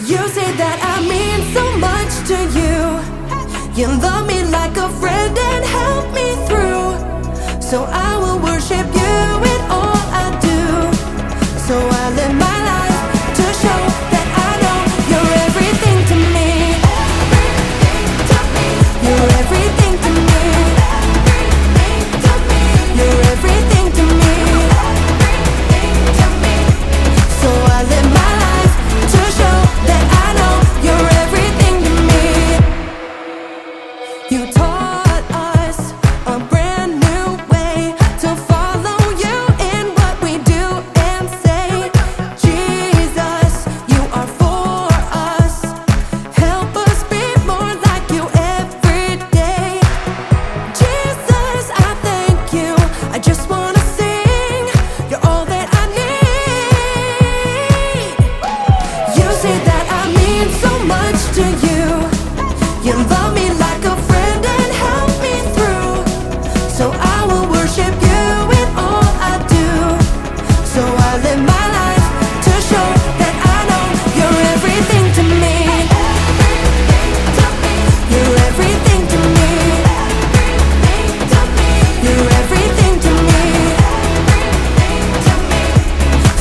You say that I mean so much to you. You love me like a friend and help me through. So I will worship you in all I do. So I live my life to show that I know you're everything to me. You're everything to me. You're everything to me. So I live my life to show that I know you're everything to me. You taught us a brand new way to follow you in what we do and say. Jesus, you are for us. Help us be more like you every day. Jesus, I thank you. I just wanna sing. You're all that I need. You say that I mean so much to you. You love me like a friend and help me through. So I will worship you in all I do. So I live my life to show that I know you're everything to me. You're everything to me. You're everything to me.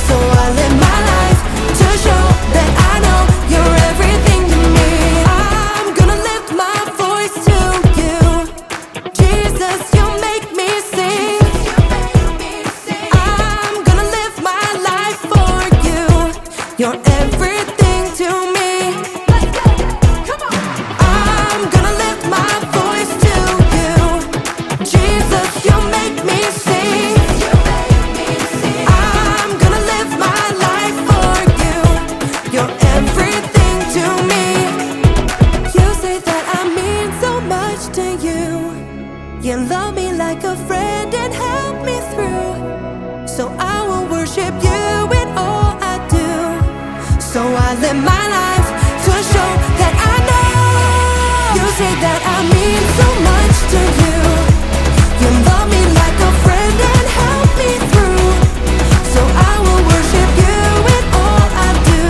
So I live my life to show that I know you're everything to me. I'm gonna lift my voice to you. Jesus, you make me sing. I'm gonna live my life for you. You're everything to me. I'm gonna lift my voice to you. Jesus, you make me sing. I'm gonna live my life for you. You're everything to me. You say that I mean so much to you. You love me like a friend and help me through. So I will worship you in all I do. So I live my life to show that I know. You say that I mean so much to you. You love me like a friend and help me through. So I will worship you in all I do.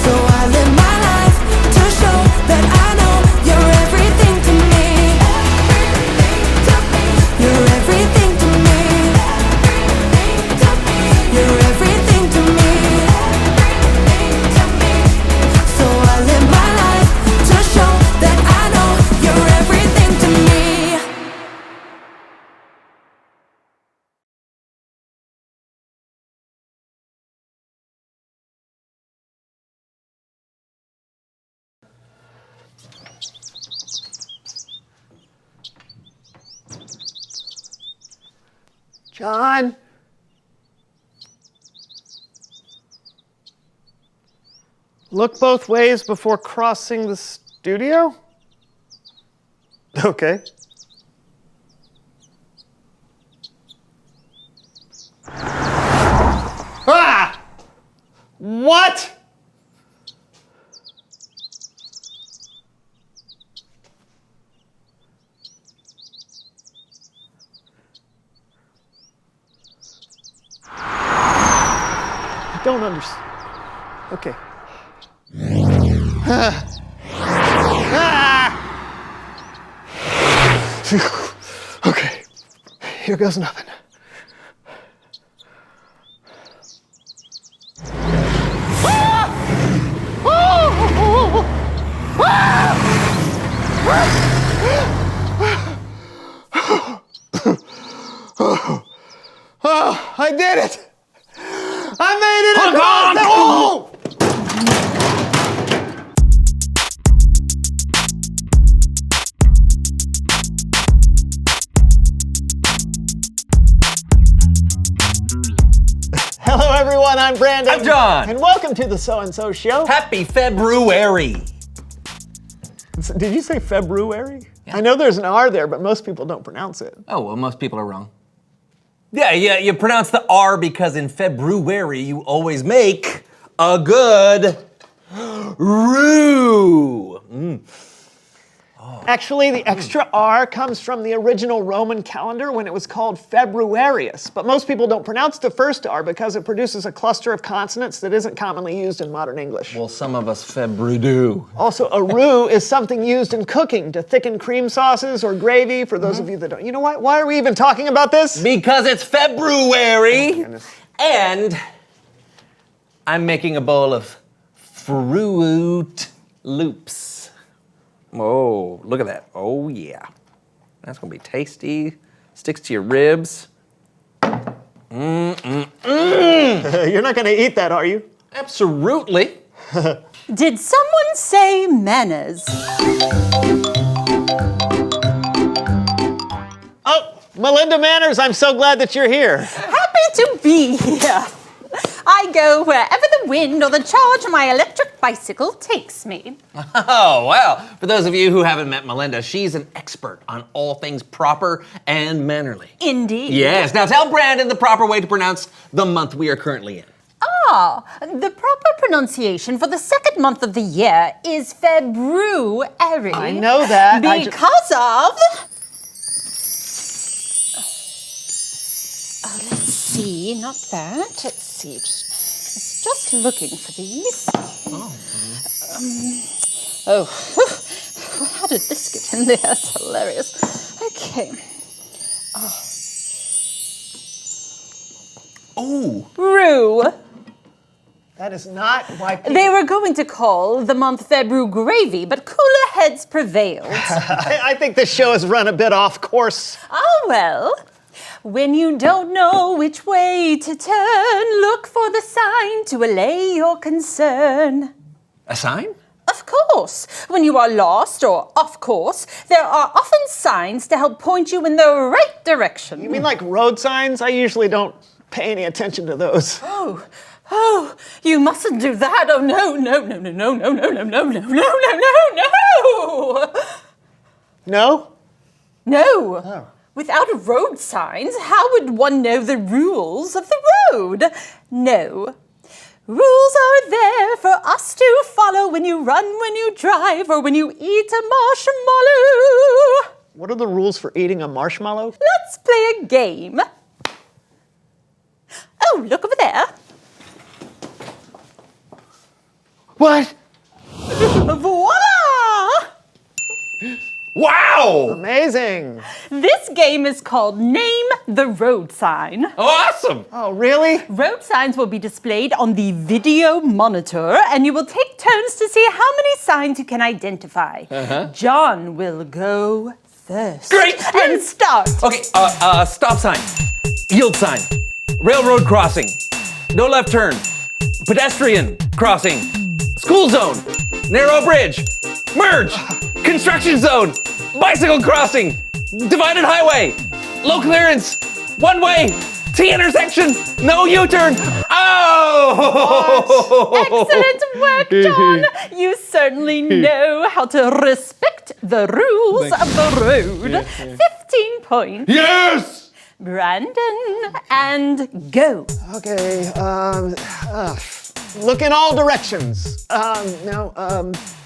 So I live my life to show that I know you're everything to me. You're everything to me. You're everything to me. So I live my life to show that I know you're everything to me. John? Look both ways before crossing the studio? Okay. Ah! What? I don't understand. Okay. Okay. Here goes nothing. Oh, I did it! I made it across the wall! Hello everyone, I'm Brandon. I'm John. And welcome to the So-and-So Show. Happy February. Did you say February? Yeah. I know there's an R there, but most people don't pronounce it. Oh, well, most people are wrong. Yeah, you pronounce the R because in February you always make a good roux. Actually, the extra R comes from the original Roman calendar when it was called Februarius. But most people don't pronounce the first R because it produces a cluster of consonants that isn't commonly used in modern English. Well, some of us Febru do. Also, a roux is something used in cooking to thicken cream sauces or gravy, for those of you that don't. You know what? Why are we even talking about this? Because it's February, goodness. and I'm making a bowl of Fruit Loops. Oh, look at that. Oh, yeah. That's gonna be tasty. Sticks to your ribs. You're not gonna eat that, are you? Absolutely. Did someone say manners? Oh, Melinda Manners, I'm so glad that you're here. Happy to be here. I go wherever the wind or the charge of my electric bicycle takes me. Oh, well, for those of you who haven't met Melinda, she's an expert on all things proper and mannerly. Indeed. Yes, now tell Brandon the proper way to pronounce the month we are currently in. Ah, the proper pronunciation for the second month of the year is February. I know that. Because of... Oh, let's see, not that. Let's see, just looking for these. How did this get in there? That's hilarious. Okay. Oh. Rue. That is not why people... They were going to call the month February gravy, but cooler heads prevailed. I think this show has run a bit off course. Oh, well. When you don't know which way to turn, look for the sign to allay your concern. A sign? Of course. When you are lost or off course, there are often signs to help point you in the right direction. You mean like road signs? I usually don't pay any attention to those. Oh, you mustn't do that. Oh, no. No? No. Oh. Without road signs, how would one know the rules of the road? No. Rules are there for us to follow when you run, when you drive, or when you eat a marshmallow. What are the rules for eating a marshmallow? Let's play a game. Oh, look over there. What? Voila! Wow! Amazing. This game is called Name the Road Sign. Awesome! Oh, really? Road signs will be displayed on the video monitor, and you will take turns to see how many signs you can identify. John will go first. Great! And start. Okay, stop sign, yield sign, railroad crossing, no left turn, pedestrian crossing, school zone, narrow bridge, merge, construction zone, bicycle crossing, divided highway, low clearance, one way, T intersection, no U-turn. Oh! Excellent work, John. You certainly know how to respect the rules of the road. 15 points. Yes! Brandon, and go. Okay, look in all directions.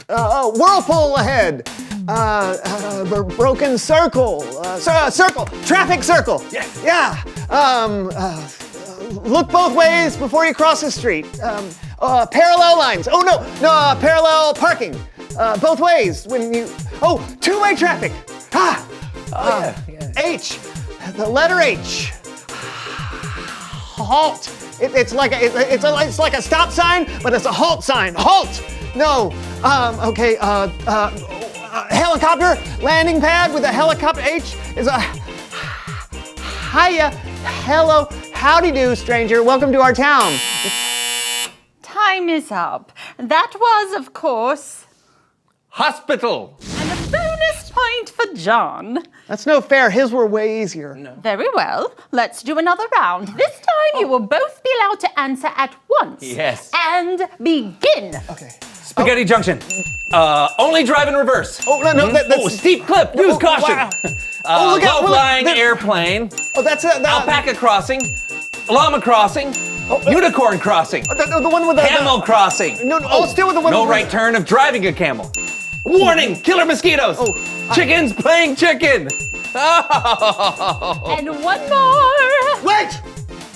Whirlpool ahead. Broken circle. Circle. Traffic circle. Yes. Yeah. Look both ways before you cross the street. Parallel lines. Oh no, parallel parking. Both ways when you. Oh, two-way traffic. Yeah. H. The letter H. Halt. It's like a stop sign, but it's a halt sign. Halt. No. Okay. Helicopter landing pad with a helicopter. H is a hiya. Hello. Howdy do, stranger. Welcome to our town. Time is up. That was, of course, Hospital. and a bonus point for John. That's no fair. His were way easier. No. Very well. Let's do another round. This time you will both be allowed to answer at once. Yes. And begin. Okay. Spaghetti Junction. Only drive in reverse. Oh no, that's Steep cliff. Use caution. Wow. Look out, Low-flying look, airplane. Oh, that's Alpaca crossing. Llama crossing. Unicorn crossing. the one with the Camel crossing. No, still with the one. No with right turn of driving a camel. Warning! Killer mosquitoes. Chickens playing chicken. Oh. And one more. Wait!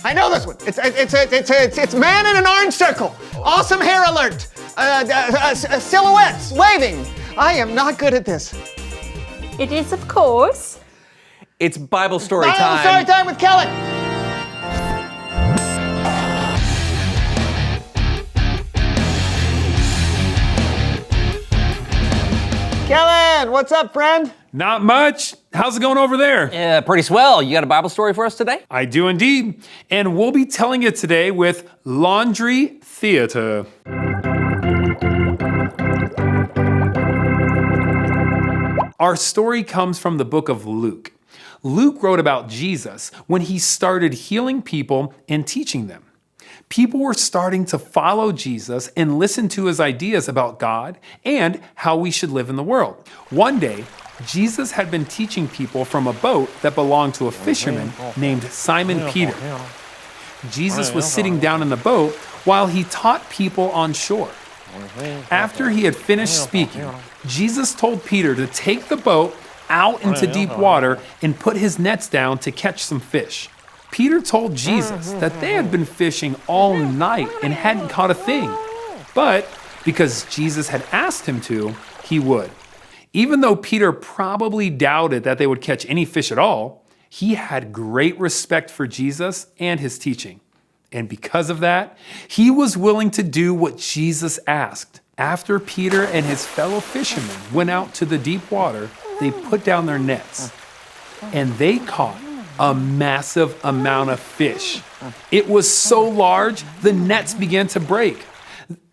I know this one. It's man in an orange circle. Awesome hair alert. Silhouettes waving. I am not good at this. It is, of course. It's Bible story Bible time. story time with Kellen. Kellen, what's up, friend? Not much. How's it going over there? Yeah, pretty swell. You got a Bible story for us today? I do indeed. And we'll be telling it today with Laundry Theater. Our story comes from the book of Luke. Luke wrote about Jesus when he started healing people and teaching them. People were starting to follow Jesus and listen to his ideas about God and how we should live in the world. One day, Jesus had been teaching people from a boat that belonged to a fisherman named Simon Peter. Jesus was sitting down in the boat while he taught people on shore. After he had finished speaking, Jesus told Peter to take the boat out into deep water and put his nets down to catch some fish. Peter told Jesus that they had been fishing all night and hadn't caught a thing. But because Jesus had asked him to, he would. Even though Peter probably doubted that they would catch any fish at all, he had great respect for Jesus and his teaching. And because of that, he was willing to do what Jesus asked. After Peter and his fellow fishermen went out to the deep water, they put down their nets. And they caught a massive amount of fish. It was so large, the nets began to break.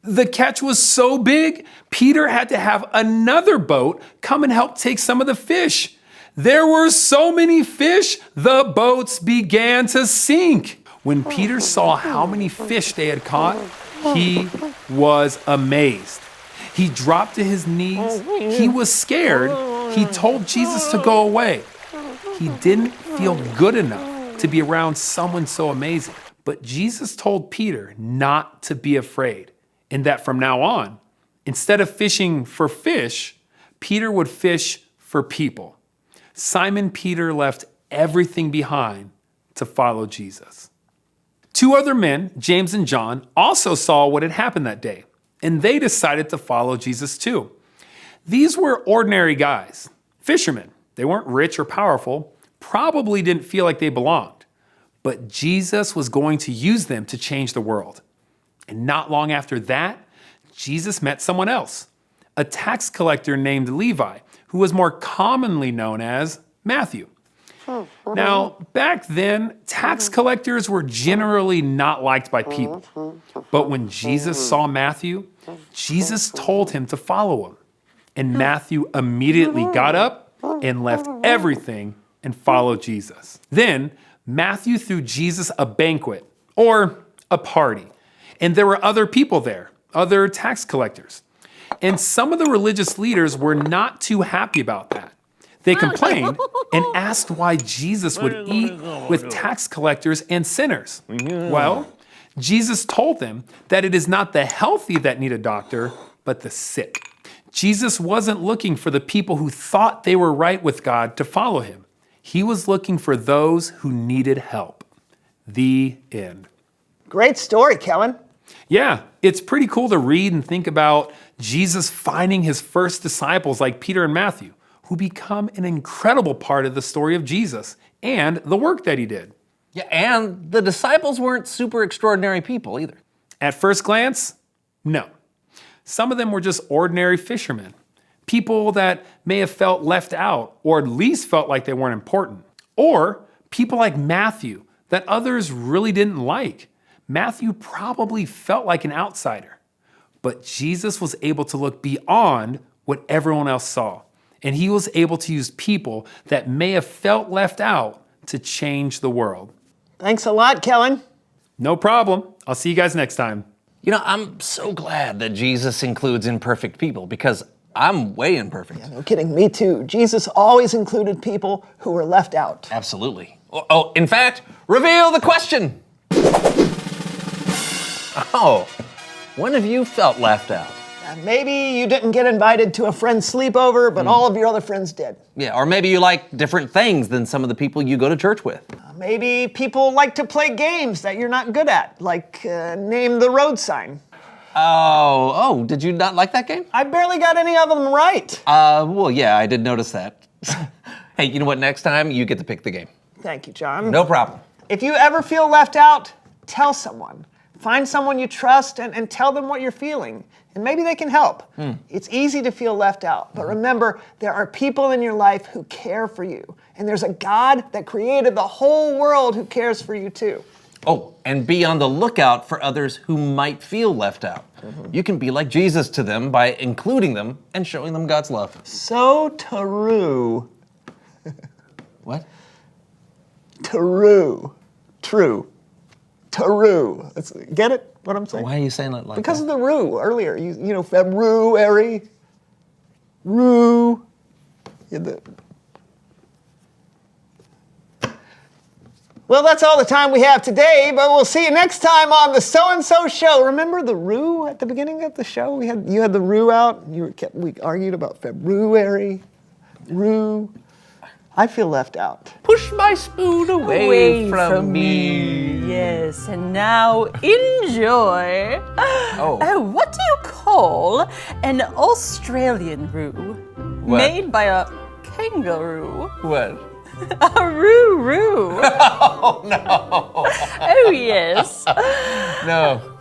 The catch was so big, Peter had to have another boat come and help take some of the fish. There were so many fish, the boats began to sink. When Peter saw how many fish they had caught, he was amazed. He dropped to his knees. He was scared. He told Jesus to go away. He didn't feel good enough to be around someone so amazing. But Jesus told Peter not to be afraid, and that from now on, instead of fishing for fish, Peter would fish for people. Simon Peter left everything behind to follow Jesus. Two other men, James and John, also saw what had happened that day, and they decided to follow Jesus too. These were ordinary guys, fishermen. They weren't rich or powerful, probably didn't feel like they belonged. But Jesus was going to use them to change the world. And not long after that, Jesus met someone else, a tax collector named Levi, who was more commonly known as Matthew. Now, back then, tax collectors were generally not liked by people. But when Jesus saw Matthew, Jesus told him to follow him. And Matthew immediately got up and left everything and followed Jesus. Then Matthew threw Jesus a banquet, or a party. And there were other people there, other tax collectors. And some of the religious leaders were not too happy about that. They complained and asked why Jesus would eat with tax collectors and sinners. Well, Jesus told them that it is not the healthy that need a doctor, but the sick. Jesus wasn't looking for the people who thought they were right with God to follow him. He was looking for those who needed help. The end. Great story, Kellen. Yeah, it's pretty cool to read and think about Jesus finding his first disciples like Peter and Matthew, who become an incredible part of the story of Jesus and the work that he did. Yeah, and the disciples weren't super extraordinary people either. At first glance, no. Some of them were just ordinary fishermen, people that may have felt left out or at least felt like they weren't important. Or people like Matthew that others really didn't like. Matthew probably felt like an outsider. But Jesus was able to look beyond what everyone else saw. And he was able to use people that may have felt left out to change the world. Thanks a lot, Kellen. No problem. I'll see you guys next time. You know, I'm so glad that Jesus includes imperfect people because I'm way imperfect. No kidding, me too. Jesus always included people who were left out. Absolutely. Oh, in fact, reveal the question. Oh, when have you felt left out? Maybe you didn't get invited to a friend's sleepover, but all of your other friends did. Yeah, or maybe you like different things than some of the people you go to church with. Maybe people like to play games that you're not good at, like name the road sign. Oh, did you not like that game? I barely got any of them right. Well, yeah, I did notice that. Hey, you know what? Next time, you get to pick the game. Thank you, John. No problem. If you ever feel left out, tell someone. Find someone you trust and tell them what you're feeling. And maybe they can help. It's easy to feel left out, but remember, there are people in your life who care for you. And there's a God that created the whole world who cares for you too. Oh, and be on the lookout for others who might feel left out. You can be like Jesus to them by including them and showing them God's love. So true. What? True. True. True. Get it? What I'm saying? Why are you saying it like Because that? of the rue earlier. You know, February. Rue. Well, that's all the time we have today, but we'll see you next time on the So-and-So Show. Remember the rue at the beginning of the show? You had the rue out. We argued about February. Rue. I feel left out. Push my spoon away from me. Yes, and now enjoy. Oh. What do you call an Australian roo made by a kangaroo? What? A roo-roo. Oh, no. Oh, yes. No.